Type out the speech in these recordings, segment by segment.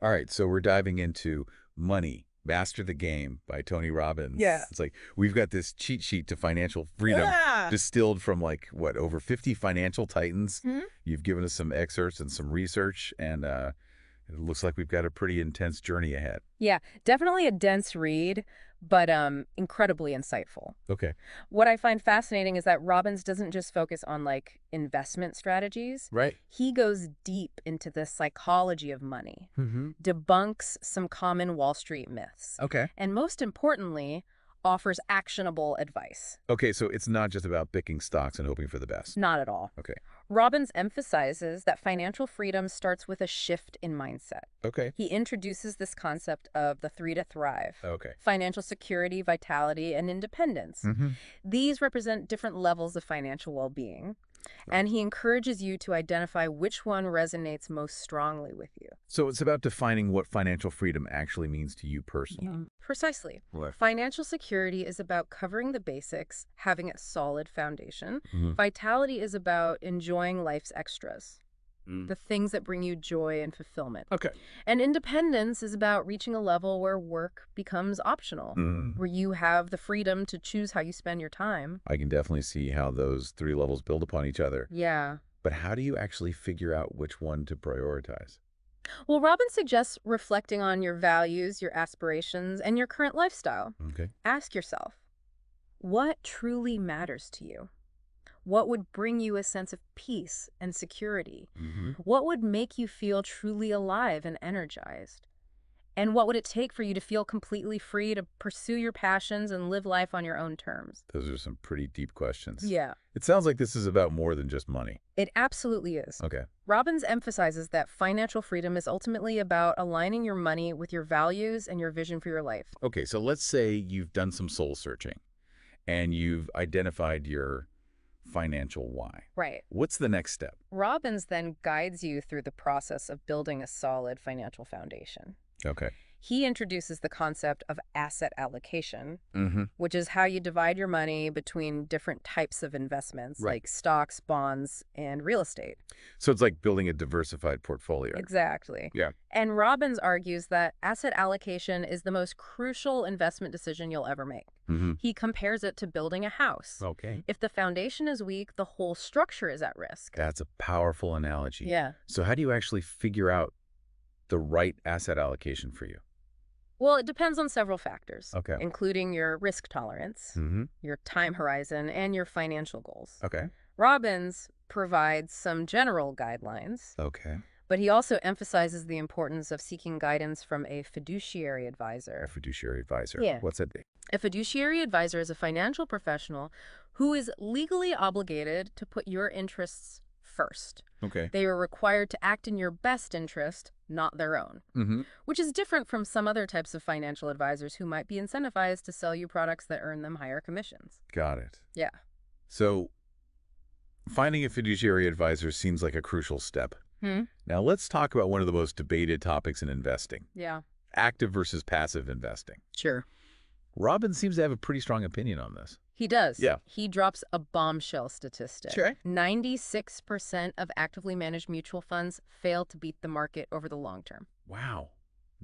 All right, so we're diving into Money, Master the Game by Tony Robbins. Yeah. It's like we've got this cheat sheet to financial freedom Yeah. distilled from like, what, over 50 financial titans. Hmm? You've given us some excerpts and some research, and it looks like we've got a pretty intense journey ahead. Yeah, definitely a dense read, but incredibly insightful. Okay. What I find fascinating is that Robbins doesn't just focus on like investment strategies. Right. He goes deep into the psychology of money, Mm-hmm. debunks some common Wall Street myths, Okay. and most importantly, offers actionable advice. Okay, so it's not just about picking stocks and hoping for the best. Not at all. Okay. Robbins emphasizes that financial freedom starts with a shift in mindset. Okay. He introduces this concept of the three to thrive: Okay. financial security, vitality, and independence. Mm-hmm. These represent different levels of financial well-being, and he encourages you to identify which one resonates most strongly with you. So it's about defining what financial freedom actually means to you personally. Precisely. Right. Financial security is about covering the basics, having a solid foundation. Mhm. Vitality is about enjoying life's extras, Mm. the things that bring you joy and fulfillment. Okay. And independence is about reaching a level where work becomes optional, where you have the freedom to choose how you spend your time. I can definitely see how those three levels build upon each other. Yeah. But how do you actually figure out which one to prioritize? Well, Robbins suggests reflecting on your values, your aspirations, and your current lifestyle. Okay. Ask yourself, what truly matters to you? What would bring you a sense of peace and security? Mm-hmm. What would make you feel truly alive and energized? And what would it take for you to feel completely free to pursue your passions and live life on your own terms? Those are some pretty deep questions. Yeah, It sounds like this is about more than just money. it absolutely is. Okay. Robbins emphasizes that financial freedom is ultimately about aligning your money with your values and your vision for your life. Okay, so let's say you've done some soul searching and you've identified your financial why. Right. What's the next step? Robbins then guides you through the process of building a solid financial foundation. Okay. He introduces the concept of asset allocation, Mm-hmm. which is how you divide your money between different types of investments, Right. like stocks, bonds, and real estate. So it's like building a diversified portfolio. Exactly. Yeah. And Robbins argues that asset allocation is the most crucial investment decision you'll ever make. Mm-hmm. He compares it to building a house. Okay. If the foundation is weak, the whole structure is at risk. That's a powerful analogy. Yeah. So how do you actually figure out the right asset allocation for you? Well, it depends on several factors, Okay. including your risk tolerance, Mm-hmm. your time horizon, and your financial goals. Okay. Robbins provides some general guidelines, Okay. but he also emphasizes the importance of seeking guidance from a fiduciary A advisor. fiduciary advisor. Yeah. What's that? A fiduciary advisor is a financial professional who is legally obligated to put your interests first. Okay. They are required to act in your best interest, not their own, Mm-hmm. which is different from some other types of financial advisors who might be incentivized to sell you products that earn them higher commissions. Got it. Yeah. So finding a fiduciary advisor seems like a crucial step. Hmm? Now let's talk about one of the most debated topics in investing, Yeah. active versus passive investing. Sure. Robbins seems to have a pretty strong opinion on this. He does. Yeah. He drops a bombshell statistic. Sure. 96% of actively managed mutual funds fail to beat the market over the long term. Wow.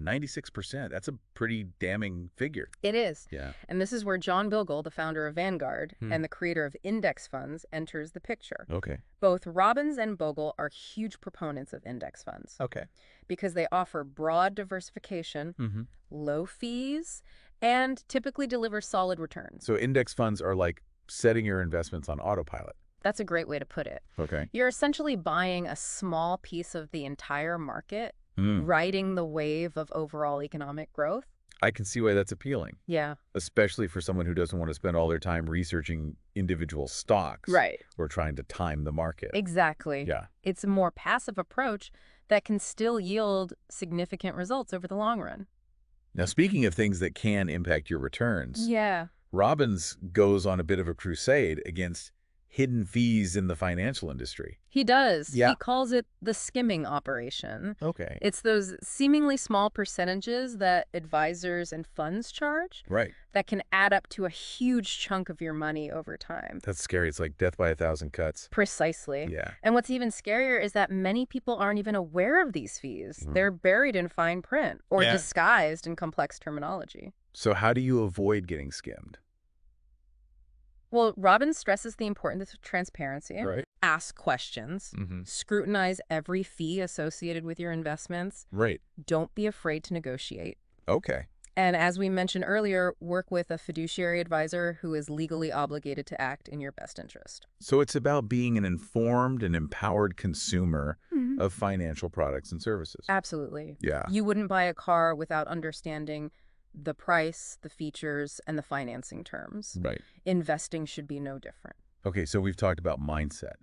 96%. That's a pretty damning figure. It is. Yeah. And this is where John Bogle, the founder of Vanguard Hmm. and the creator of index funds, enters the picture. Okay. Both Robbins and Bogle are huge proponents of index funds Okay. because they offer broad diversification, Mm-hmm. low fees, and typically deliver solid returns. So index funds are like setting your investments on autopilot. That's a great way to put it. Okay. You're essentially buying a small piece of the entire market, Mm. riding the wave of overall economic growth. I can see why that's appealing, Yeah. especially for someone who doesn't want to spend all their time researching individual stocks Right. or trying to time the market. Exactly. Yeah. It's a more passive approach that can still yield significant results over the long run. Now, speaking of things that can impact your returns, Yeah. Robbins goes on a bit of a crusade against hidden fees in the financial industry. He does. Yeah. He calls it the skimming operation. Okay. It's those seemingly small percentages that advisors and funds charge Right. that can add up to a huge chunk of your money over time. That's scary. It's like death by a thousand cuts. Precisely. Yeah. And what's even scarier is that many people aren't even aware of these fees. They're buried in fine print or Yeah. disguised in complex terminology. So how do you avoid getting skimmed? Well, Robbins stresses the importance of transparency. Right. Ask questions. Scrutinize every fee associated with your investments. Right. Don't be afraid to negotiate. Okay. And as we mentioned earlier, work with a fiduciary advisor who is legally obligated to act in your best interest. So it's about being an informed and empowered consumer of financial products and services. Absolutely. Yeah. You wouldn't buy a car without understanding the price, the features, and the financing terms. Right. Investing should be no different. Okay, so we've talked about mindset,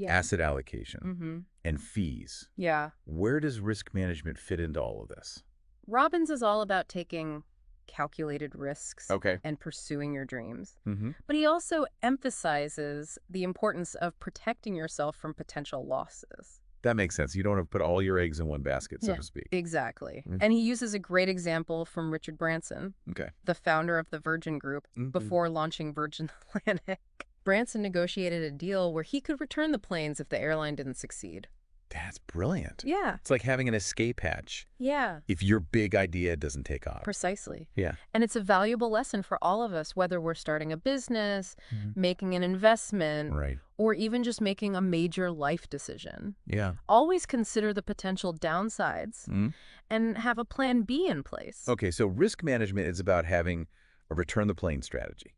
asset allocation, Mm-hmm. and fees. Yeah. Where does risk management fit into all of this? Robbins is all about taking calculated risks Okay. and pursuing your dreams. Mm-hmm. But he also emphasizes the importance of protecting yourself from potential losses. That makes sense. You don't want to put all your eggs in one basket, so Yeah. to speak. Exactly. And he uses a great example from Richard Branson, Okay. the founder of the Virgin Group, before launching Virgin Atlantic. Branson negotiated a deal where he could return the planes if the airline didn't succeed. That's brilliant. Yeah. It's like having an escape hatch Yeah. if your big idea doesn't take off. Precisely. Yeah. And it's a valuable lesson for all of us, whether we're starting a business, making an investment, Right. or even just making a major life decision. Yeah. Always consider the potential downsides and have a plan B in place. Okay, so risk management is about having a return the plane strategy.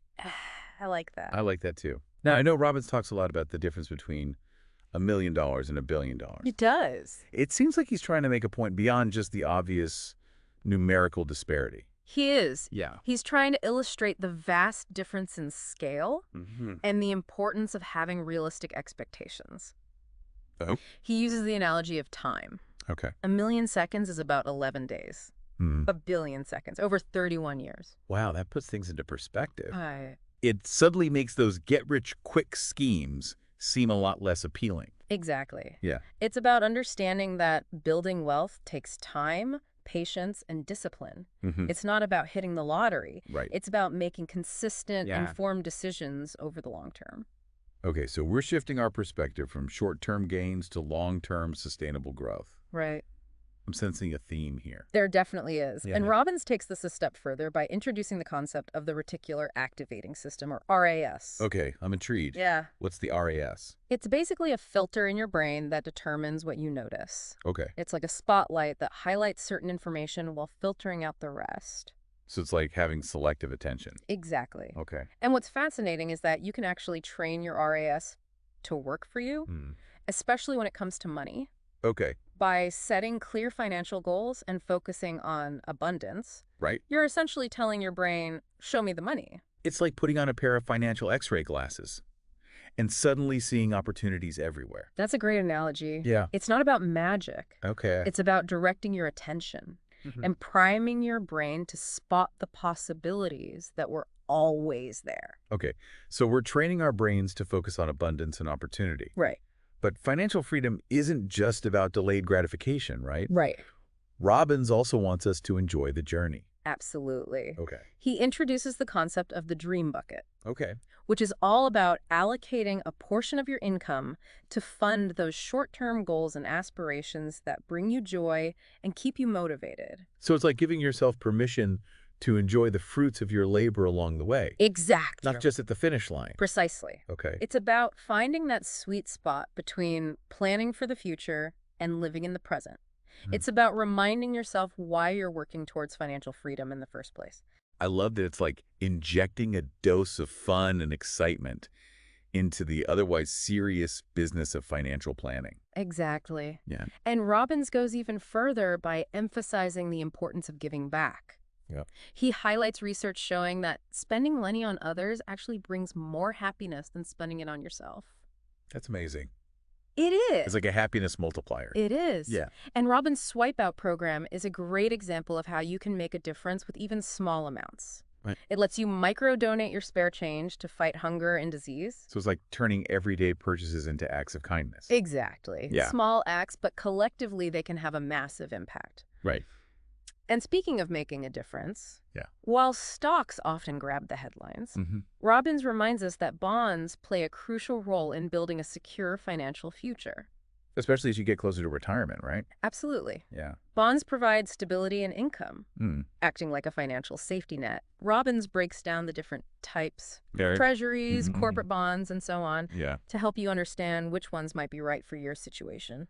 I like that. I like that too. Now, I know Robbins talks a lot about the difference between $1 million and $1 billion. It does. It seems like he's trying to make a point beyond just the obvious numerical disparity. He is. Yeah. He's trying to illustrate the vast difference in scale Mm-hmm. and the importance of having realistic expectations. Oh. He uses the analogy of time. Okay. 1 million seconds is about 11 days. Mm. 1 billion seconds, over 31 years. Wow, that puts things into perspective. I It suddenly makes those get-rich-quick schemes seem a lot less appealing. Exactly. Yeah. It's about understanding that building wealth takes time, patience, and discipline. Mm-hmm. It's not about hitting the lottery. Right. It's about making consistent, Yeah. informed decisions over the long term. Okay, so we're shifting our perspective from short-term gains to long-term sustainable growth. Right. I'm sensing a theme here. There definitely is. Yeah. And Robbins takes this a step further by introducing the concept of the reticular activating system, or RAS. Okay, I'm intrigued. Yeah. What's the RAS? It's basically a filter in your brain that determines what you notice. Okay, It's like a spotlight that highlights certain information while filtering out the rest. so it's like having selective attention. Exactly. Okay. And what's fascinating is that you can actually train your RAS to work for you, especially when it comes to money. Okay, By setting clear financial goals and focusing on abundance, right? you're essentially telling your brain, show me the money. It's like putting on a pair of financial x-ray glasses and suddenly seeing opportunities everywhere. That's a great analogy. Yeah. It's not about magic. Okay. It's about directing your attention and priming your brain to spot the possibilities that were always there. Okay, so we're training our brains to focus on abundance and opportunity. Right. But financial freedom isn't just about delayed gratification, right? Right. Robbins also wants us to enjoy the journey. Absolutely. Okay. He introduces the concept of the dream bucket, Okay. which is all about allocating a portion of your income to fund those short-term goals and aspirations that bring you joy and keep you motivated. So it's like giving yourself permission to enjoy the fruits of your labor along the way, Exactly. not just at the finish line. Precisely. Okay. It's about finding that sweet spot between planning for the future and living in the present. It's about reminding yourself why you're working towards financial freedom in the first place. I love that it's like injecting a dose of fun and excitement into the otherwise serious business of financial planning. Exactly. Yeah. And Robbins goes even further by emphasizing the importance of giving back. Yep. He highlights research showing that spending money on others actually brings more happiness than spending it on yourself. That's amazing. It is. It's like a happiness multiplier. It is. Yeah. And Robbins' Swipe Out program is a great example of how you can make a difference with even small amounts. Right. It lets you micro-donate your spare change to fight hunger and disease. So it's like turning everyday purchases into acts of kindness. Exactly. Yeah. Small acts, but collectively they can have a massive impact. Right. And speaking of making a difference, Yeah. while stocks often grab the headlines, Mm-hmm. Robbins reminds us that bonds play a crucial role in building a secure financial future. Especially as you get closer to retirement, right? Absolutely. Yeah. Bonds provide stability and income, Mm. acting like a financial safety net. Robbins breaks down the different types, Very. treasuries, Mhm. corporate bonds, and so on, Yeah. to help you understand which ones might be right for your situation.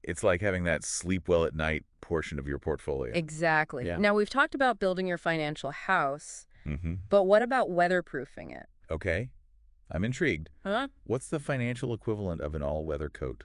It's like having that sleep well at night portion of your portfolio. Exactly. Yeah. Now, we've talked about building your financial house, Mm-hmm. but what about weatherproofing it? Okay. I'm intrigued. Huh? What's the financial equivalent of an all-weather coat?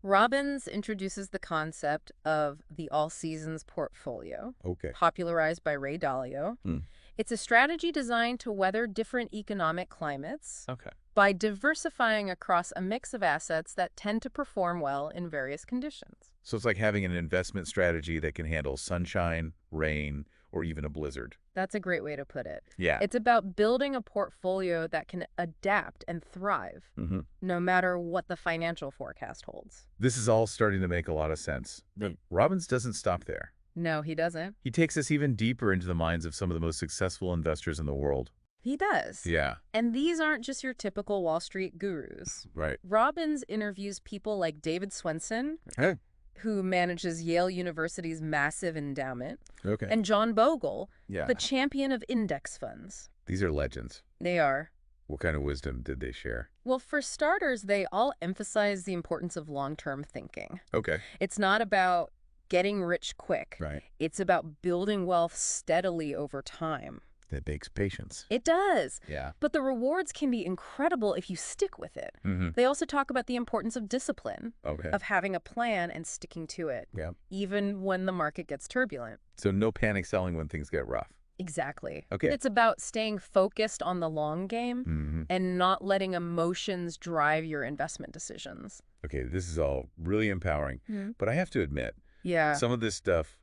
Robbins introduces the concept of the all-seasons portfolio, Okay. popularized by Ray Dalio. Hmm. It's a strategy designed to weather different economic climates Okay. by diversifying across a mix of assets that tend to perform well in various conditions. So it's like having an investment strategy that can handle sunshine, rain, or even a blizzard. That's a great way to put it. Yeah. It's about building a portfolio that can adapt and thrive, Mm-hmm. no matter what the financial forecast holds. This is all starting to make a lot of sense. But Robbins doesn't stop there. No, he doesn't. He takes us even deeper into the minds of some of the most successful investors in the world. He does. Yeah. And these aren't just your typical Wall Street gurus. Right. Robbins interviews people like David Swensen, Hey. who manages Yale University's massive endowment, Okay. and John Bogle, Yeah. the champion of index funds. These are legends. They are. What kind of wisdom did they share? Well, for starters, they all emphasize the importance of long-term thinking. Okay. It's not about getting rich quick. Right. It's about building wealth steadily over time. That makes patience. It does. Yeah. But the rewards can be incredible if you stick with it. Mm-hmm. They also talk about the importance of discipline, Okay. of having a plan and sticking to it, Yeah. even when the market gets turbulent. So no panic selling when things get rough. Exactly. Okay. It's about staying focused on the long game Mm-hmm. and not letting emotions drive your investment decisions. Okay, this is all really empowering. But I have to admit, Yeah, some of this stuff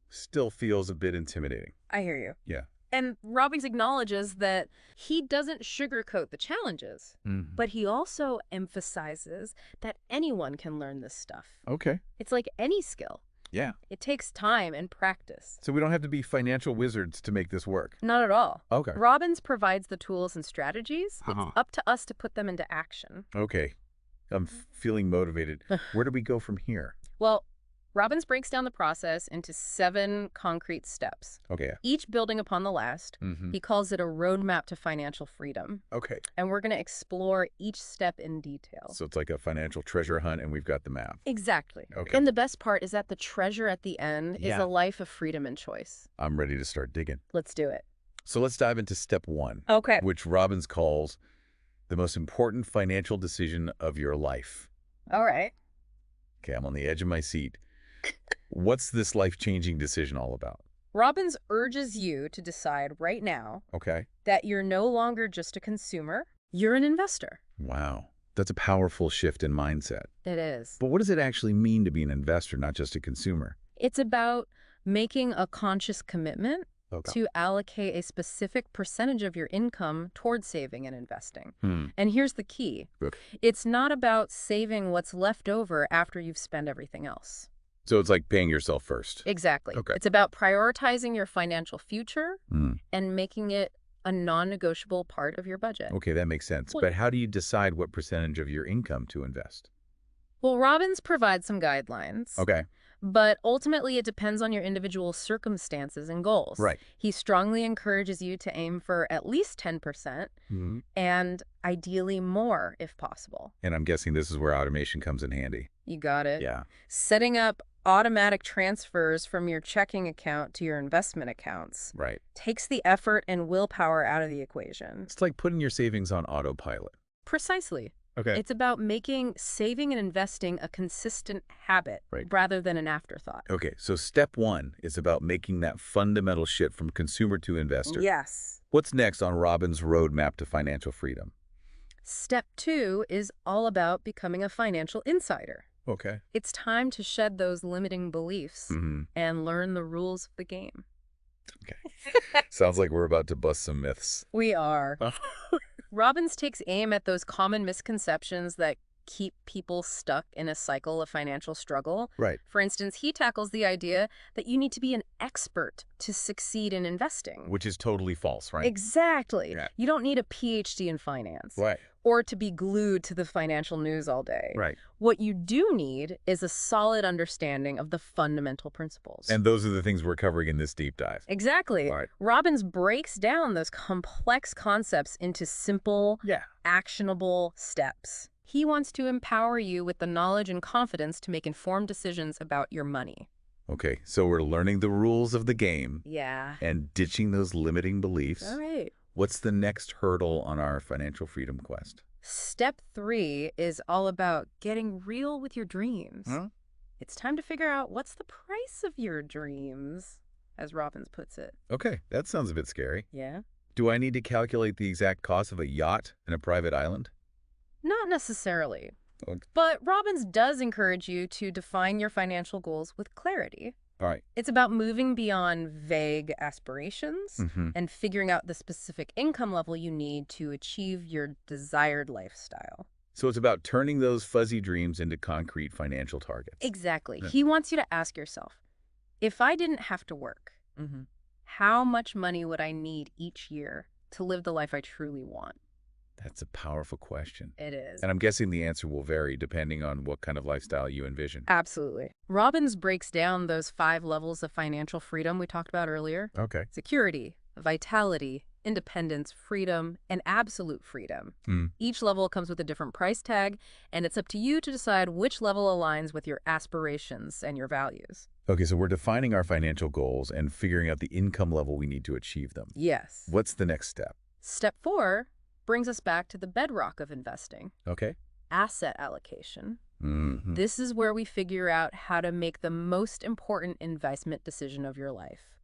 still feels a bit intimidating. I hear you. Yeah. And Robbins acknowledges that he doesn't sugarcoat the challenges, Mm-hmm. but he also emphasizes that anyone can learn this stuff. Okay. It's like any skill. Yeah. It takes time and practice. So we don't have to be financial wizards to make this work. Not at all. Okay. Robbins provides the tools and strategies. It's up to us to put them into action. Okay. I'm feeling motivated. Where do we go from here? Well, Robbins breaks down the process into 7 concrete steps, Okay. each building upon the last. Mm-hmm. He calls it a roadmap to financial freedom. Okay. And we're going to explore each step in detail. So it's like a financial treasure hunt, and we've got the map. Exactly. Okay. And the best part is that the treasure at the end is Yeah. a life of freedom and choice. I'm ready to start digging. Let's do it. So let's dive into step 1, Okay. which Robbins calls the most important financial decision of your life. All right. Okay, I'm on the edge of my seat. What's this life-changing decision all about? Robbins urges you to decide right now Okay. that you're no longer just a consumer, you're an investor. Wow. That's a powerful shift in mindset. It is. But what does it actually mean to be an investor, not just a consumer? It's about making a conscious commitment Okay. to allocate a specific percentage of your income towards saving and investing. Hmm. And here's the key. Okay. It's not about saving what's left over after you've spent everything else. So it's like paying yourself first. Exactly. Okay. It's about prioritizing your financial future Hmm. and making it a non-negotiable part of your budget. Okay, that makes sense. Well- But how do you decide what percentage of your income to invest? Well, Robbins provides some guidelines. Okay. But ultimately, it depends on your individual circumstances and goals. Right. He strongly encourages you to aim for at least 10% Mm-hmm. and ideally more if possible. And I'm guessing this is where automation comes in handy. You got it. Yeah. Setting up automatic transfers from your checking account to your investment accounts Right. takes the effort and willpower out of the equation. It's like putting your savings on autopilot. Precisely. Okay. It's about making saving and investing a consistent habit Right. rather than an afterthought. Okay, so step 1 is about making that fundamental shift from consumer to investor. Yes. What's next on Robbins' roadmap to financial freedom? Step 2 is all about becoming a financial insider. Okay. It's time to shed those limiting beliefs Mm-hmm. and learn the rules of the game. Okay. Sounds like we're about to bust some myths. We are. Robbins takes aim at those common misconceptions that keep people stuck in a cycle of financial struggle. Right. For instance, he tackles the idea that you need to be an expert to succeed in investing. Which is totally false, right? Exactly. Yeah. You don't need a PhD in finance. Right. Or to be glued to the financial news all day. Right. What you do need is a solid understanding of the fundamental principles. And those are the things we're covering in this deep dive. Exactly. All right. Robbins breaks down those complex concepts into simple, actionable steps. He wants to empower you with the knowledge and confidence to make informed decisions about your money. Okay, so we're learning the rules of the game. Yeah. And ditching those limiting beliefs. All right. What's the next hurdle on our financial freedom quest? Step 3 is all about getting real with your dreams. Huh? It's time to figure out what's the price of your dreams, as Robbins puts it. Okay, that sounds a bit scary. Yeah? Do I need to calculate the exact cost of a yacht and a private island? Not necessarily. Okay. But Robbins does encourage you to define your financial goals with clarity. All right. It's about moving beyond vague aspirations and figuring out the specific income level you need to achieve your desired lifestyle. So it's about turning those fuzzy dreams into concrete financial targets. Exactly. Yeah. He wants you to ask yourself, if I didn't have to work, how much money would I need each year to live the life I truly want? That's a powerful question. It is. And I'm guessing the answer will vary depending on what kind of lifestyle you envision. Absolutely. Robbins breaks down those 5 levels of financial freedom we talked about earlier. Okay. Security, vitality, independence, freedom, and absolute freedom. Each level comes with a different price tag, and it's up to you to decide which level aligns with your aspirations and your values. Okay, so we're defining our financial goals and figuring out the income level we need to achieve them. Yes. What's the next step? Step 4 brings us back to the bedrock of investing. Okay. Asset allocation. This is where we figure out how to make the most important investment decision of your life.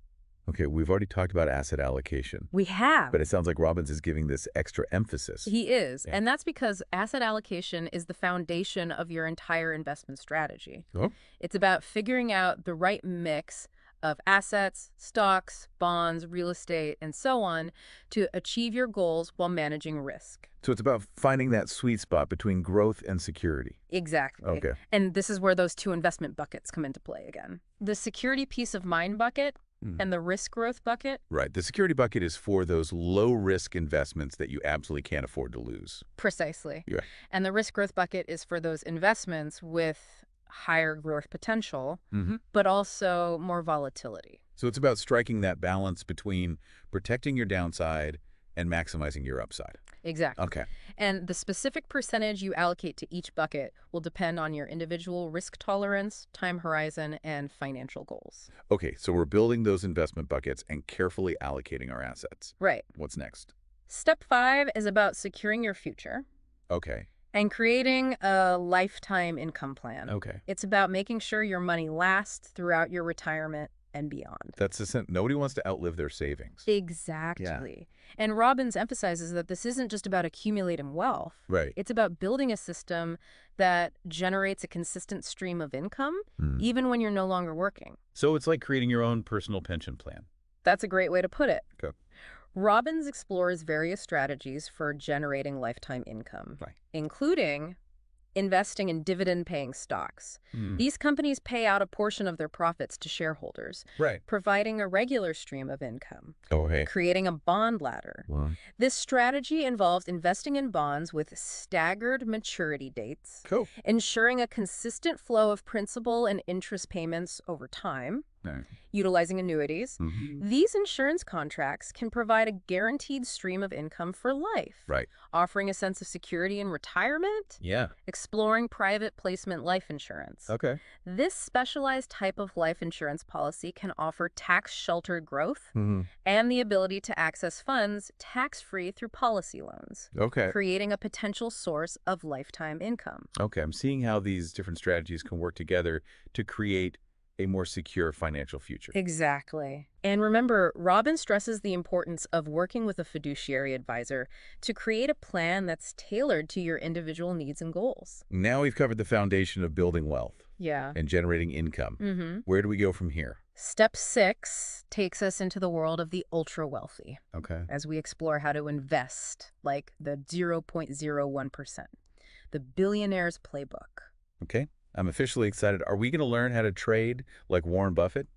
Okay, we've already talked about asset allocation. We have. But it sounds like Robbins is giving this extra emphasis. He is. Yeah. And that's because asset allocation is the foundation of your entire investment strategy. Oh. It's about figuring out the right mix of assets, stocks, bonds, real estate, and so on to achieve your goals while managing risk. So it's about finding that sweet spot between growth and security. Exactly. Okay. And this is where those 2 investment buckets come into play again. The security peace of mind bucket and the risk growth bucket. Right. The security bucket is for those low-risk investments that you absolutely can't afford to lose. Precisely. Yeah. And the risk growth bucket is for those investments with higher growth potential, but also more volatility. So it's about striking that balance between protecting your downside and maximizing your upside. Exactly. Okay. And the specific percentage you allocate to each bucket will depend on your individual risk tolerance, time horizon, and financial goals. Okay, so we're building those investment buckets and carefully allocating our assets. Right. What's next? Step 5 is about securing your future Okay. and creating a lifetime income plan. Okay. It's about making sure your money lasts throughout your retirement and beyond. That's the sense. Nobody wants to outlive their savings. Exactly. And Robbins emphasizes that this isn't just about accumulating wealth. Right. It's about building a system that generates a consistent stream of income, even when you're no longer working. So it's like creating your own personal pension plan. That's a great way to put it. Okay. Robbins explores various strategies for generating lifetime income, including investing in dividend-paying stocks. These companies pay out a portion of their profits to shareholders, providing a regular stream of income. Okay. Creating a bond ladder. Well, This strategy involves investing in bonds with staggered maturity dates, cool. ensuring a consistent flow of principal and interest payments over time, Right. utilizing annuities. Mm-hmm. These insurance contracts can provide a guaranteed stream of income for life, Right. offering a sense of security in retirement, Yeah. exploring private placement life insurance. Okay. This specialized type of life insurance policy can offer tax-sheltered growth Mm-hmm. and the ability to access funds tax-free through policy loans, Okay. creating a potential source of lifetime income. Okay. I'm seeing how these different strategies can work together to create a more secure financial future. Exactly. And remember, Robbins stresses the importance of working with a fiduciary advisor to create a plan that's tailored to your individual needs and goals. Now we've covered the foundation of building wealth Yeah. and generating income. Where do we go from here? Step 6 takes us into the world of the ultra-wealthy Okay. as we explore how to invest like the 0.01%, the billionaire's playbook. Okay. I'm officially excited. Are we going to learn how to trade like Warren Buffett?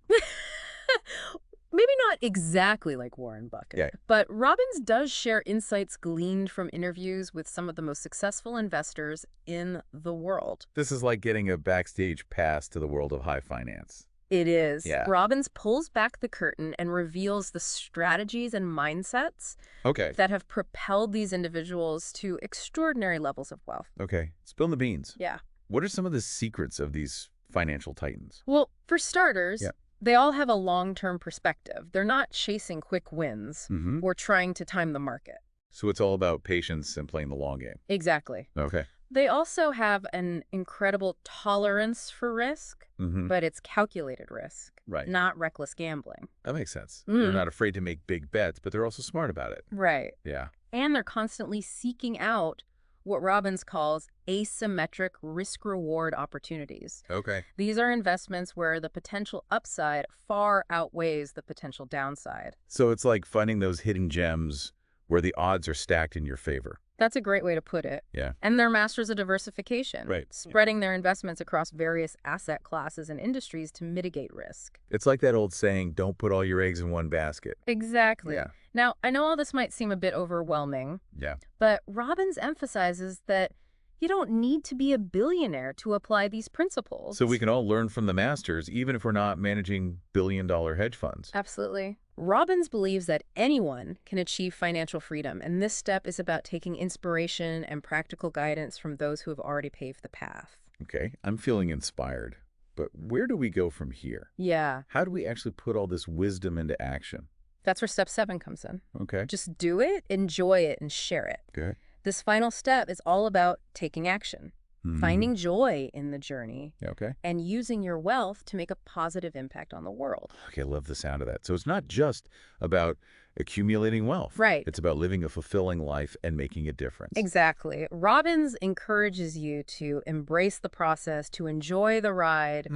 Maybe not exactly like Warren Buffett, Yeah. but Robbins does share insights gleaned from interviews with some of the most successful investors in the world. This is like getting a backstage pass to the world of high finance. It is. Yeah. Robbins pulls back the curtain and reveals the strategies and mindsets Okay. that have propelled these individuals to extraordinary levels of wealth. Okay. Spill the beans. Yeah. What are some of the secrets of these financial titans? Well, for starters, Yeah. they all have a long-term perspective. They're not chasing quick wins or trying to time the market. So it's all about patience and playing the long game. Exactly. Okay. They also have an incredible tolerance for risk, but it's calculated risk, Right. not reckless gambling. That makes sense. They're not afraid to make big bets, but they're also smart about it. Right. Yeah. And they're constantly seeking out what Robbins calls asymmetric risk-reward opportunities. Okay. These are investments where the potential upside far outweighs the potential downside. So it's like finding those hidden gems where the odds are stacked in your favor. That's a great way to put it. Yeah. And they're masters of diversification, Right. spreading their investments across various asset classes and industries to mitigate risk. It's like that old saying, don't put all your eggs in one basket. Exactly. Yeah. Now, I know all this might seem a bit overwhelming, Yeah. but Robbins emphasizes that you don't need to be a billionaire to apply these principles. So we can all learn from the masters, even if we're not managing billion-dollar hedge funds. Absolutely. Robbins believes that anyone can achieve financial freedom, and this step is about taking inspiration and practical guidance from those who have already paved the path. Okay. I'm feeling inspired. But where do we go from here? Yeah, How do we actually put all this wisdom into action? that's where step 7 comes in. Okay. Just do it, enjoy it, and share it. Good. This final step is all about taking action, Mhm. finding joy in the journey, Yeah, okay. and using your wealth to make a positive impact on the world. Okay, I love the sound of that. So it's not just about accumulating wealth. Right. It's about living a fulfilling life and making a difference. Exactly. Robbins encourages you to embrace the process, to enjoy the ride,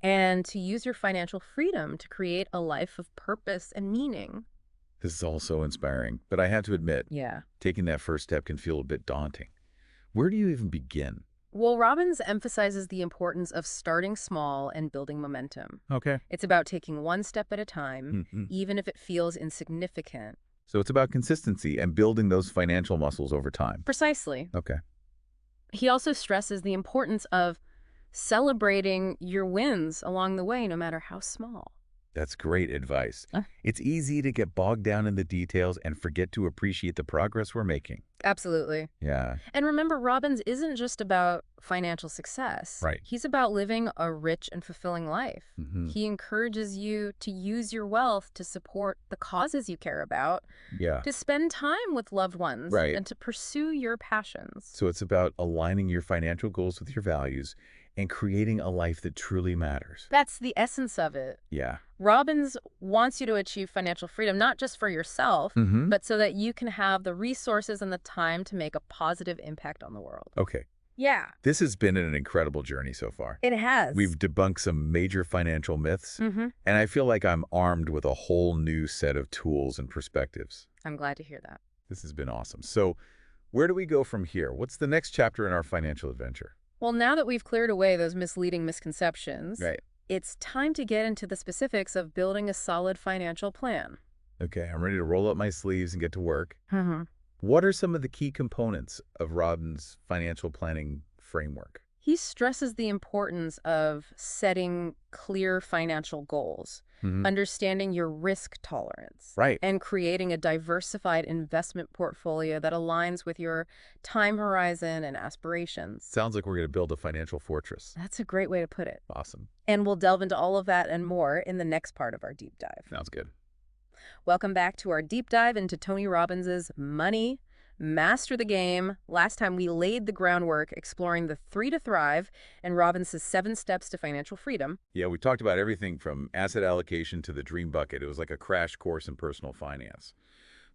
and to use your financial freedom to create a life of purpose and meaning. This is all so inspiring. But I have to admit, Yeah. taking that first step can feel a bit daunting. Where do you even begin? Well, Robbins emphasizes the importance of starting small and building momentum. Okay. It's about taking one step at a time, even if it feels insignificant. So it's about consistency and building those financial muscles over time. Precisely. Okay. He also stresses the importance of celebrating your wins along the way, no matter how small. That's great advice. It's easy to get bogged down in the details and forget to appreciate the progress we're making. Absolutely. Yeah. And remember, Robbins isn't just about financial success. Right. He's about living a rich and fulfilling life. He encourages you to use your wealth to support the causes you care about, Yeah. to spend time with loved ones, Right. and to pursue your passions. So it's about aligning your financial goals with your values and creating a life that truly matters. That's the essence of it. Yeah. Robbins wants you to achieve financial freedom, not just for yourself, but so that you can have the resources and the time to make a positive impact on the world. Okay. Yeah, This has been an incredible journey so far. it has. We've debunked some major financial myths, and I feel like I'm armed with a whole new set of tools and perspectives. I'm glad to hear that. This has been awesome. So where do we go from here? What's the next chapter in our financial adventure? Well, now that we've cleared away those misleading misconceptions, Right. it's time to get into the specifics of building a solid financial plan. Okay, I'm ready to roll up my sleeves and get to work. What are some of the key components of Robbins' financial planning framework? He stresses the importance of setting clear financial goals, understanding your risk tolerance, Right. and creating a diversified investment portfolio that aligns with your time horizon and aspirations. Sounds like we're going to build a financial fortress. That's a great way to put it. Awesome. And we'll delve into all of that and more in the next part of our deep dive. Sounds good. Welcome back to our deep dive into Tony Robbins' money, Master the game. Last time we laid the groundwork exploring the 3 to Thrive and Robbins' 7 steps to financial freedom. Yeah, we talked about everything from asset allocation to the dream bucket. It was like a crash course in personal finance.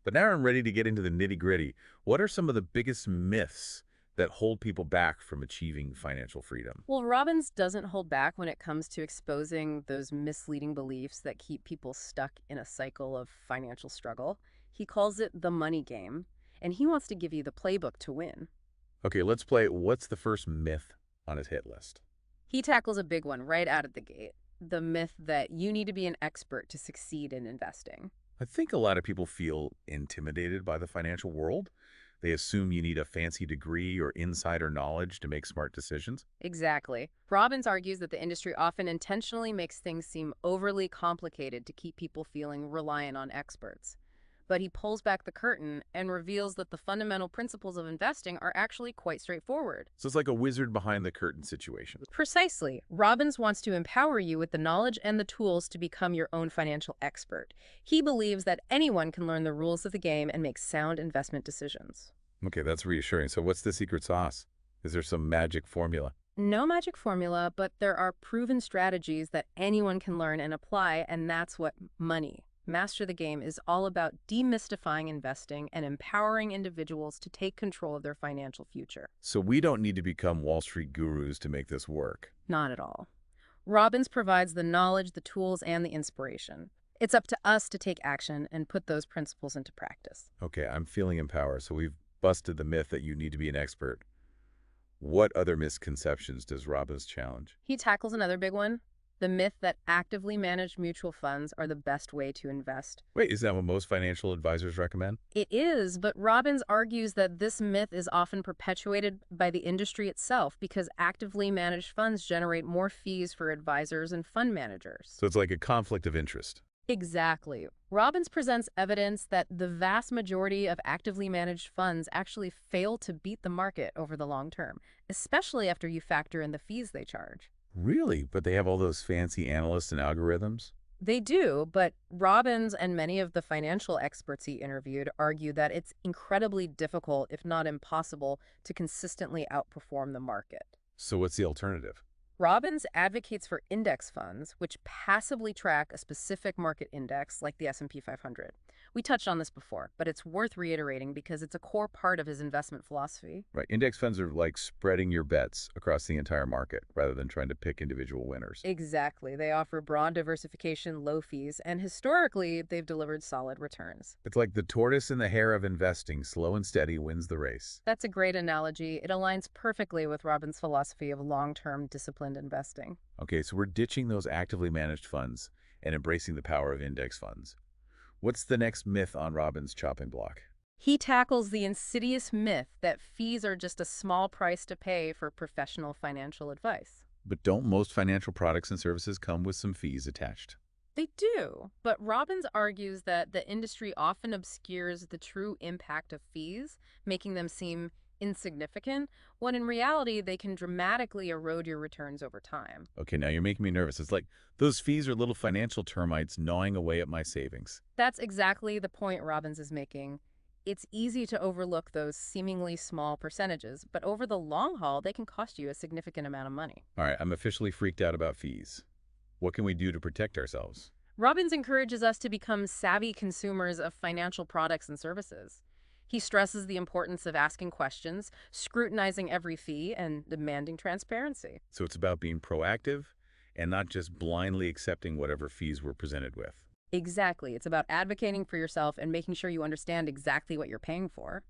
But now I'm ready to get into the nitty-gritty. What are some of the biggest myths that hold people back from achieving financial freedom? Well, Robbins doesn't hold back when it comes to exposing those misleading beliefs that keep people stuck in a cycle of financial struggle. He calls it the money game, and he wants to give you the playbook to win. Okay, let's play what's the first myth on his hit list? He tackles a big one right out of the gate, the myth that you need to be an expert to succeed in investing. I think a lot of people feel intimidated by the financial world. They assume you need a fancy degree or insider knowledge to make smart decisions. Exactly. Robbins argues that the industry often intentionally makes things seem overly complicated to keep people feeling reliant on experts. But he pulls back the curtain and reveals that the fundamental principles of investing are actually quite straightforward. So it's like a wizard behind the curtain situation. Precisely. Robbins wants to empower you with the knowledge and the tools to become your own financial expert. He believes that anyone can learn the rules of the game and make sound investment decisions. Okay, that's reassuring. So what's the secret sauce? Is there some magic formula? No magic formula, but there are proven strategies that anyone can learn and apply, and that's what money. Master the Game is all about demystifying investing and empowering individuals to take control of their financial future. So we don't need to become Wall Street gurus to make this work. Not at all. Robbins provides the knowledge, the tools, and the inspiration. It's up to us to take action and put those principles into practice. Okay, I'm feeling empowered. So we've busted the myth that you need to be an expert. What other misconceptions does Robbins challenge? He tackles another big one, the myth that actively managed mutual funds are the best way to invest. Wait, is that what most financial advisors recommend? It is, but Robbins argues that this myth is often perpetuated by the industry itself because actively managed funds generate more fees for advisors and fund managers. So it's like a conflict of interest. Exactly. Robbins presents evidence that the vast majority of actively managed funds actually fail to beat the market over the long term, especially after you factor in the fees they charge. Really? But they have all those fancy analysts and algorithms? They do, but Robbins and many of the financial experts he interviewed argue that it's incredibly difficult, if not impossible, to consistently outperform the market. So what's the alternative? Robbins advocates for index funds, which passively track a specific market index like the S&P 500. We touched on this before, but it's worth reiterating because it's a core part of his investment philosophy. Right. Index funds are like spreading your bets across the entire market rather than trying to pick individual winners. Exactly. They offer broad diversification, low fees, and historically, they've delivered solid returns. It's like the tortoise and the hare of investing. Slow and steady wins the race. That's a great analogy. It aligns perfectly with Robbins' philosophy of long-term disciplined investing. Okay, so we're ditching those actively managed funds and embracing the power of index funds. What's the next myth on Robbins' chopping block? He tackles the insidious myth that fees are just a small price to pay for professional financial advice. But don't most financial products and services come with some fees attached? They do, but Robbins argues that the industry often obscures the true impact of fees, making them seem insignificant, when in reality they can dramatically erode your returns over time. Okay, now you're making me nervous. It's like those fees are little financial termites gnawing away at my savings. That's exactly the point Robbins is making. It's easy to overlook those seemingly small percentages, but over the long haul, they can cost you a significant amount of money. All right, I'm officially freaked out about fees. What can we do to protect ourselves? Robbins encourages us to become savvy consumers of financial products and services. He stresses the importance of asking questions, scrutinizing every fee, and demanding transparency. So it's about being proactive and not just blindly accepting whatever fees we're presented with. Exactly. It's about advocating for yourself and making sure you understand exactly what you're paying for.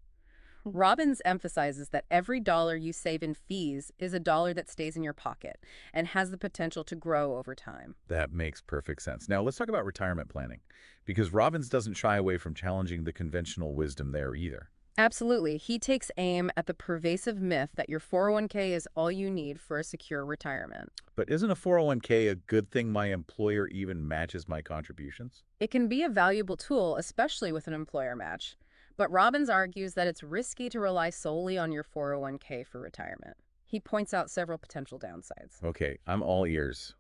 Robbins emphasizes that every dollar you save in fees is a dollar that stays in your pocket and has the potential to grow over time. That makes perfect sense. Now, let's talk about retirement planning, because Robbins doesn't shy away from challenging the conventional wisdom there either. Absolutely. He takes aim at the pervasive myth that your 401k is all you need for a secure retirement. But isn't a 401k a good thing my employer even matches my contributions? It can be a valuable tool, especially with an employer match. But Robbins argues that it's risky to rely solely on your 401k for retirement. He points out several potential downsides. Okay, I'm all ears.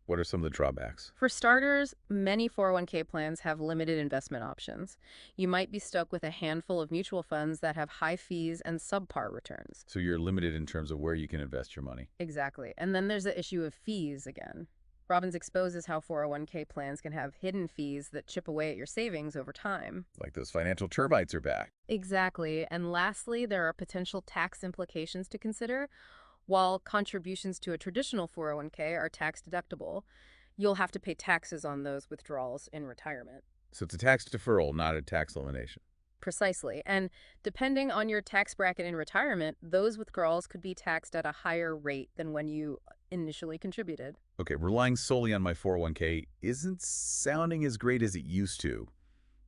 What are some of the drawbacks? For starters, many 401k plans have limited investment options. You might be stuck with a handful of mutual funds that have high fees and subpar returns. So you're limited in terms of where you can invest your money. Exactly. And then there's the issue of fees again. Robbins exposes how 401k plans can have hidden fees that chip away at your savings over time. Like those financial termites are back. Exactly. And lastly, there are potential tax implications to consider. While contributions to a traditional 401k are tax deductible, you'll have to pay taxes on those withdrawals in retirement. So it's a tax deferral, not a tax elimination. Precisely. And depending on your tax bracket in retirement, those withdrawals could be taxed at a higher rate than when you initially contributed. Okay, relying solely on my 401k isn't sounding as great as it used to.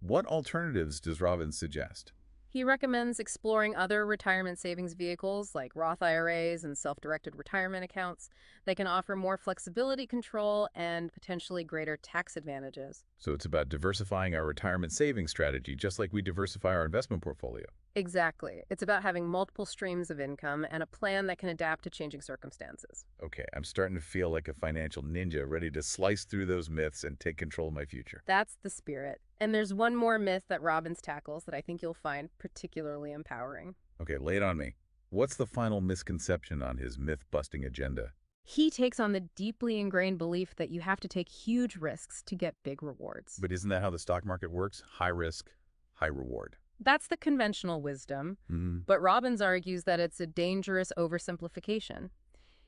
What alternatives does Robbins suggest? He recommends exploring other retirement savings vehicles like Roth IRAs and self-directed retirement accounts that can offer more flexibility, control, and potentially greater tax advantages. So it's about diversifying our retirement savings strategy, just like we diversify our investment portfolio. Exactly. It's about having multiple streams of income and a plan that can adapt to changing circumstances. Okay, I'm starting to feel like a financial ninja ready to slice through those myths and take control of my future. That's the spirit. And there's one more myth that Robbins tackles that I think you'll find particularly empowering. Okay, lay it on me. What's the final misconception on his myth-busting agenda? He takes on the deeply ingrained belief that you have to take huge risks to get big rewards. But isn't that how the stock market works? High risk, high reward. That's the conventional wisdom, but Robbins argues that it's a dangerous oversimplification.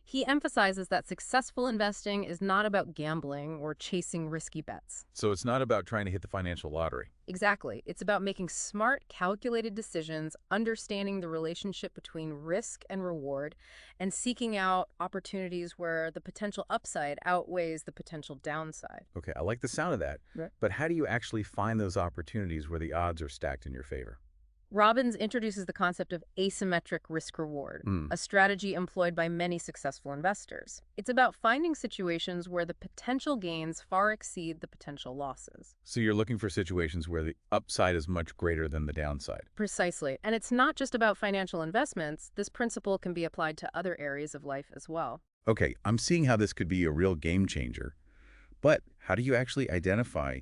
He emphasizes that successful investing is not about gambling or chasing risky bets. So it's not about trying to hit the financial lottery. Exactly. It's about making smart, calculated decisions, understanding the relationship between risk and reward, and seeking out opportunities where the potential upside outweighs the potential downside. Okay, I like the sound of that. Right. But how do you actually find those opportunities where the odds are stacked in your favor? Robbins introduces the concept of asymmetric risk-reward, a strategy employed by many successful investors. It's about finding situations where the potential gains far exceed the potential losses. So you're looking for situations where the upside is much greater than the downside. Precisely. And it's not just about financial investments. This principle can be applied to other areas of life as well. Okay, I'm seeing how this could be a real game changer. But how do you actually identify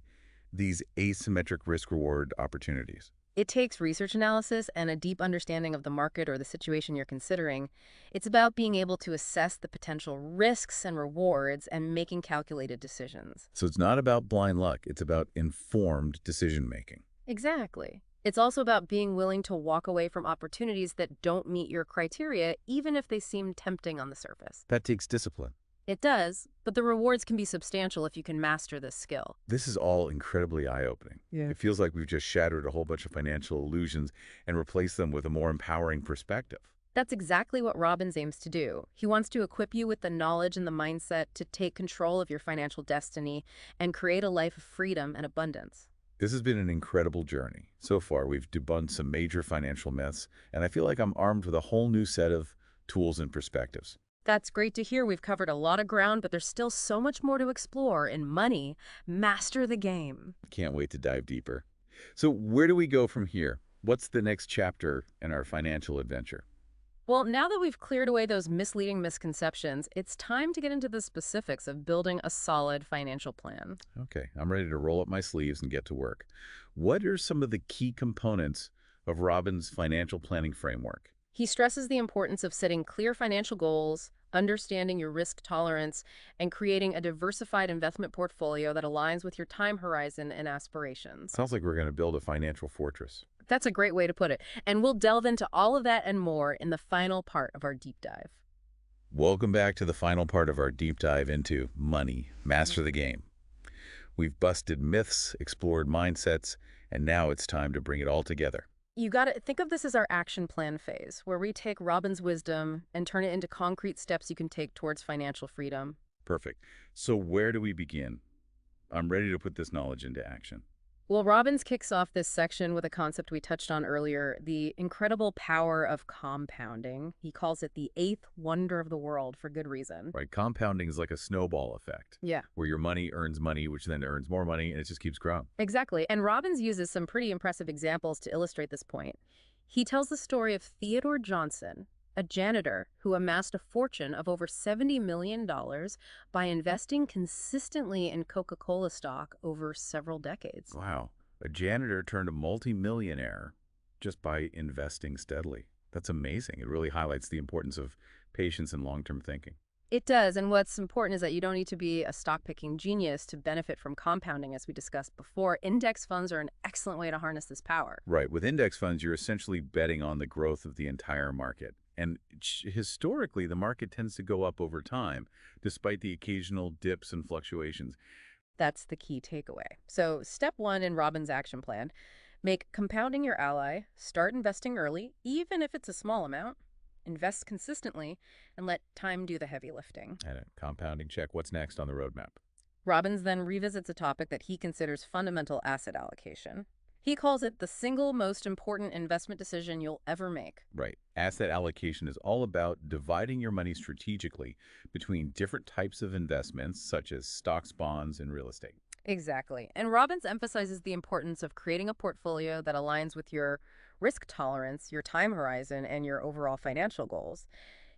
these asymmetric risk-reward opportunities? It takes research analysis and a deep understanding of the market or the situation you're considering. It's about being able to assess the potential risks and rewards and making calculated decisions. So it's not about blind luck. It's about informed decision-making. Exactly. It's also about being willing to walk away from opportunities that don't meet your criteria, even if they seem tempting on the surface. That takes discipline. It does, but the rewards can be substantial if you can master this skill. This is all incredibly eye-opening. Yeah. It feels like we've just shattered a whole bunch of financial illusions and replaced them with a more empowering perspective. That's exactly what Robbins aims to do. He wants to equip you with the knowledge and the mindset to take control of your financial destiny and create a life of freedom and abundance. This has been an incredible journey. So far, we've debunked some major financial myths, and I feel like I'm armed with a whole new set of tools and perspectives. That's great to hear. We've covered a lot of ground, but there's still so much more to explore in Money, Master the Game. Can't wait to dive deeper. So where do we go from here? What's the next chapter in our financial adventure? Well, now that we've cleared away those misleading misconceptions, it's time to get into the specifics of building a solid financial plan. Okay, I'm ready to roll up my sleeves and get to work. What are some of the key components of Robbins' financial planning framework? He stresses the importance of setting clear financial goals, understanding your risk tolerance, and creating a diversified investment portfolio that aligns with your time horizon and aspirations. Sounds like we're going to build a financial fortress. That's a great way to put it. And we'll delve into all of that and more in the final part of our deep dive. Welcome back to the final part of our deep dive into Money, Master the Game. We've busted myths, explored mindsets, and now it's time to bring it all together. You got to think of this as our action plan phase, where we take Robbins' wisdom and turn it into concrete steps you can take towards financial freedom. Perfect. So where do we begin? I'm ready to put this knowledge into action. Well, Robbins kicks off this section with a concept we touched on earlier, the incredible power of compounding. He calls it the eighth wonder of the world for good reason. Right, compounding is like a snowball effect. Yeah. Where your money earns money, which then earns more money, and it just keeps growing. Exactly. And Robbins uses some pretty impressive examples to illustrate this point. He tells the story of Theodore Johnson, a janitor who amassed a fortune of over $70 million by investing consistently in Coca-Cola stock over several decades. Wow. A janitor turned a multimillionaire just by investing steadily. That's amazing. It really highlights the importance of patience and long-term thinking. It does, and what's important is that you don't need to be a stock-picking genius to benefit from compounding, as we discussed before. Index funds are an excellent way to harness this power. Right. With index funds, you're essentially betting on the growth of the entire market. And historically, the market tends to go up over time, despite the occasional dips and fluctuations. That's the key takeaway. So step one in Robbins' action plan, make compounding your ally, start investing early, even if it's a small amount, invest consistently, and let time do the heavy lifting. And a compounding check. What's next on the roadmap? Robbins then revisits a topic that he considers fundamental asset allocation. He calls it the single most important investment decision you'll ever make. Right. Asset allocation is all about dividing your money strategically between different types of investments, such as stocks, bonds, and real estate. Exactly. And Robbins emphasizes the importance of creating a portfolio that aligns with your risk tolerance, your time horizon, and your overall financial goals.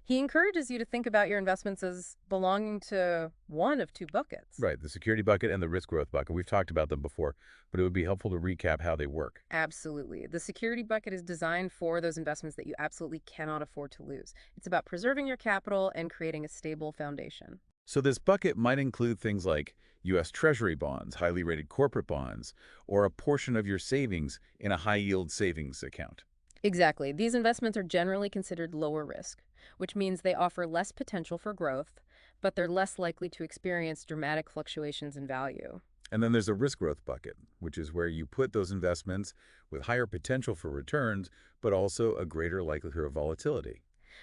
He encourages you to think about your investments as belonging to one of two buckets. Right. The security bucket and the risk growth bucket. We've talked about them before, but it would be helpful to recap how they work. Absolutely. The security bucket is designed for those investments that you absolutely cannot afford to lose. It's about preserving your capital and creating a stable foundation. So this bucket might include things like U.S. Treasury bonds, highly rated corporate bonds, or a portion of your savings in a high-yield savings account. Exactly. These investments are generally considered lower risk, which means they offer less potential for growth, but they're less likely to experience dramatic fluctuations in value. And then there's a risk growth bucket, which is where you put those investments with higher potential for returns, but also a greater likelihood of volatility.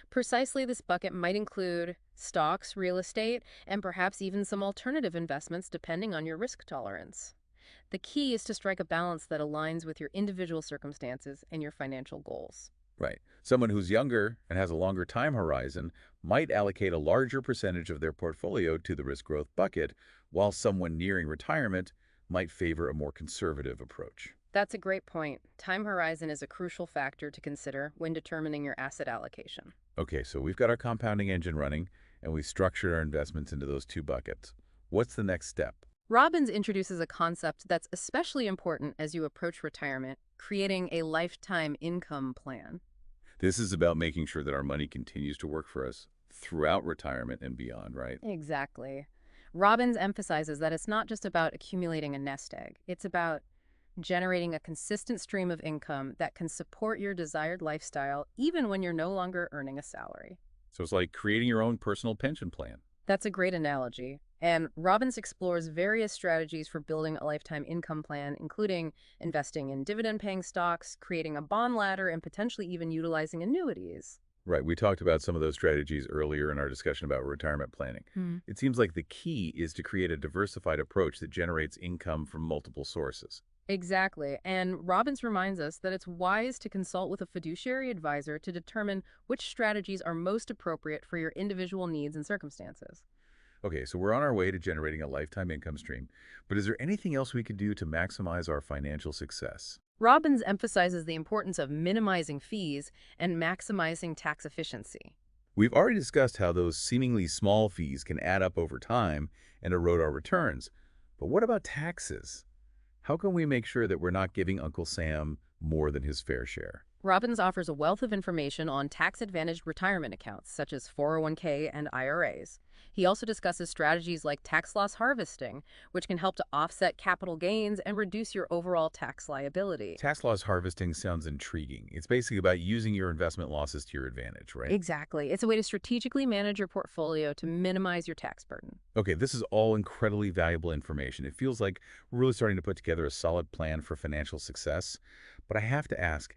Precisely, this bucket might include stocks, real estate, and perhaps even some alternative investments depending on your risk tolerance. The key is to strike a balance that aligns with your individual circumstances and your financial goals. Right. Someone who's younger and has a longer time horizon might allocate a larger percentage of their portfolio to the risk growth bucket, while someone nearing retirement might favor a more conservative approach. That's a great point. Time horizon is a crucial factor to consider when determining your asset allocation. Okay, so we've got our compounding engine running, and we structured our investments into those two buckets. What's the next step? Robbins introduces a concept that's especially important as you approach retirement, creating a lifetime income plan. This is about making sure that our money continues to work for us throughout retirement and beyond, right? Exactly. Robbins emphasizes that it's not just about accumulating a nest egg. It's about generating a consistent stream of income that can support your desired lifestyle even when you're no longer earning a salary. So it's like creating your own personal pension plan. That's a great analogy. And Robbins explores various strategies for building a lifetime income plan, including investing in dividend-paying stocks, creating a bond ladder, and potentially even utilizing annuities. Right, we talked about some of those strategies earlier in our discussion about retirement planning. It seems like the key is to create a diversified approach that generates income from multiple sources. Exactly. And Robbins reminds us that it's wise to consult with a fiduciary advisor to determine which strategies are most appropriate for your individual needs and circumstances. Okay, so we're on our way to generating a lifetime income stream, but is there anything else we could do to maximize our financial success? Robbins emphasizes the importance of minimizing fees and maximizing tax efficiency. We've already discussed how those seemingly small fees can add up over time and erode our returns, but what about taxes? How can we make sure that we're not giving Uncle Sam more than his fair share? Robbins offers a wealth of information on tax-advantaged retirement accounts, such as 401k and IRAs. He also discusses strategies like tax loss harvesting, which can help to offset capital gains and reduce your overall tax liability. Tax loss harvesting sounds intriguing. It's basically about using your investment losses to your advantage, right? Exactly. It's a way to strategically manage your portfolio to minimize your tax burden. Okay, this is all incredibly valuable information. It feels like we're really starting to put together a solid plan for financial success. But I have to ask,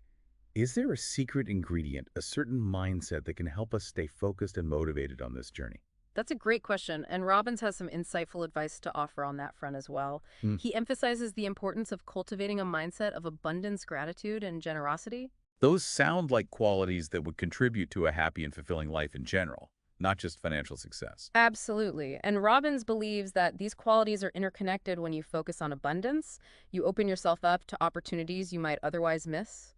is there a secret ingredient, a certain mindset that can help us stay focused and motivated on this journey? That's a great question, and Robbins has some insightful advice to offer on that front as well. Hmm. He emphasizes the importance of cultivating a mindset of abundance, gratitude, and generosity. Those sound like qualities that would contribute to a happy and fulfilling life in general, not just financial success. Absolutely. And Robbins believes that these qualities are interconnected. When you focus on abundance, you open yourself up to opportunities you might otherwise miss.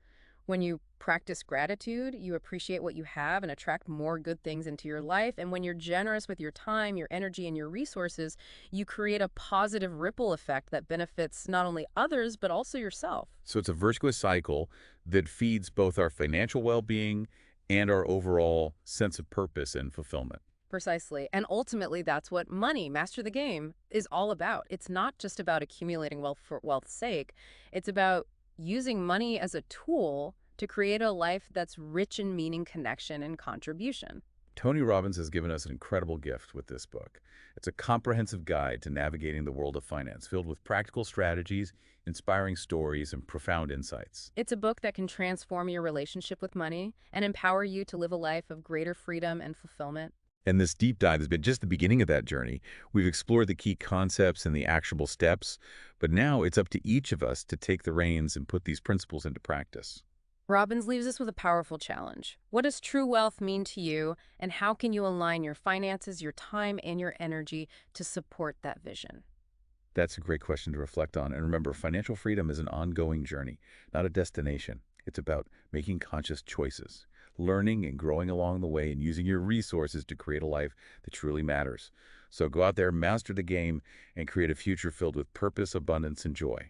When you practice gratitude, you appreciate what you have and attract more good things into your life. And when you're generous with your time, your energy, and your resources, you create a positive ripple effect that benefits not only others, but also yourself. So it's a virtuous cycle that feeds both our financial well-being and our overall sense of purpose and fulfillment. Precisely. And ultimately, that's what money, master the game, is all about. It's not just about accumulating wealth for wealth's sake. It's about using money as a tool to create a life that's rich in meaning, connection, and contribution. Tony Robbins has given us an incredible gift with this book. It's a comprehensive guide to navigating the world of finance, filled with practical strategies, inspiring stories, and profound insights. It's a book that can transform your relationship with money and empower you to live a life of greater freedom and fulfillment. And this deep dive has been just the beginning of that journey. We've explored the key concepts and the actionable steps, but now it's up to each of us to take the reins and put these principles into practice. Robbins leaves us with a powerful challenge. What does true wealth mean to you, and how can you align your finances, your time, and your energy to support that vision? That's a great question to reflect on. And remember, financial freedom is an ongoing journey, not a destination. It's about making conscious choices, learning and growing along the way, and using your resources to create a life that truly matters. So go out there, master the game, and create a future filled with purpose, abundance, and joy.